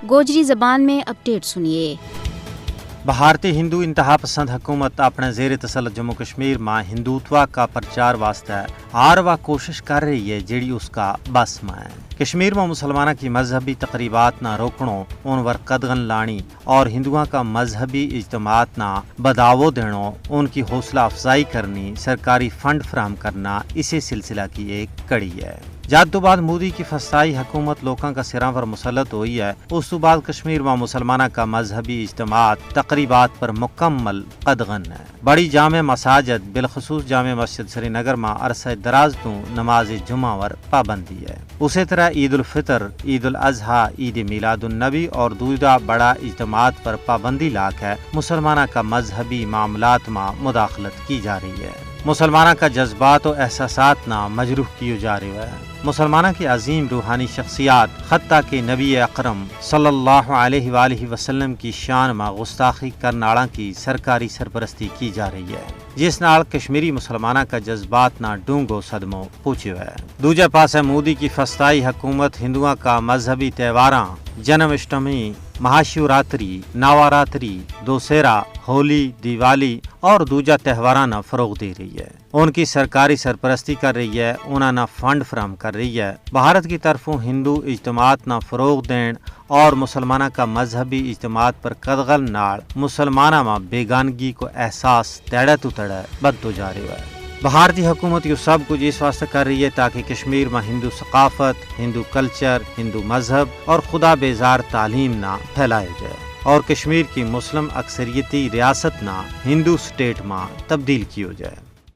گوجری زبان میں اپڈیٹ سنیے۔ بھارتی ہندو انتہا پسند حکومت اپنے زیر تسلط جموں کشمیر میں ہندوتوا کا پرچار واسطے ہر وہ کوشش کر رہی ہے جیڑی اس کا بس میں ہے۔ کشمیر میں مسلمانوں کی مذہبی تقریبات نہ روکڑوں ان ور قدغن لانی اور ہندوؤں کا مذہبی اجتماعات نہ بداو دینا، ان کی حوصلہ افزائی کرنی، سرکاری فنڈ فراہم کرنا اسی سلسلہ کی ایک کڑی ہے۔ جد تو بعد مودی کی فسائی حکومت لوکاں کا سراں پر مسلط ہوئی ہے، اس تو بعد کشمیر میں مسلمانوں کا مذہبی اجتماعات تقریبات پر مکمل قدغن ہے۔ بڑی جامع مساجد بالخصوص جامع مسجد سری نگر میں عرصہ دراز تو نماز جمعہ ور پابندی ہے۔ اسی طرح عید الفطر، عید الاضحیٰ، عید میلاد النبی اور دوسرا بڑا اجتماعات پر پابندی لاک ہے۔ مسلمانوں کا مذہبی معاملات میں مداخلت کی جا رہی ہے، مسلمانوں کا جذبات و احساسات نہ مجروح کیے جا رہے ہیں۔ مسلمانوں کی عظیم روحانی شخصیات حتیٰ کہ نبی اکرم صلی اللہ علیہ وآلہ وسلم کی شان میں گستاخی کرناڑا کی سرکاری سرپرستی کی جا رہی ہے، جس نال کشمیری مسلمانوں کا جذبات نہ ڈونگو صدموں پوچھے ہے۔ دوجے پاس مودی کی فسطائی حکومت ہندوؤں کا مذہبی تہواراں جنم اشٹمی، مہاشیوراتری، نوراتری، دوسہرا، ہولی، دیوالی اور دوجا تہواراں نہ فروغ دے رہی ہے، ان کی سرکاری سرپرستی کر رہی ہے، انہاں نہ فنڈ فراہم کر رہی ہے۔ بھارت کی طرفوں ہندو اجتماعات نہ فروغ دین اور مسلمانوں کا مذہبی اجتماعات پر قدغن نال مسلمانوں میں بیگانگی کو احساس تیڑے تو تیڑے بدتو جا رہا ہے۔ بھارتی حکومت یہ سب کچھ اس واسطے کر رہی ہے تاکہ کشمیر میں ہندو ثقافت، ہندو کلچر، ہندو مذہب اور خدا بیزار تعلیم نہ پھیلائے جائے اور کشمیر کی مسلم اکثریتی ریاست نہ ہندو سٹیٹ میں تبدیل کیو جائے۔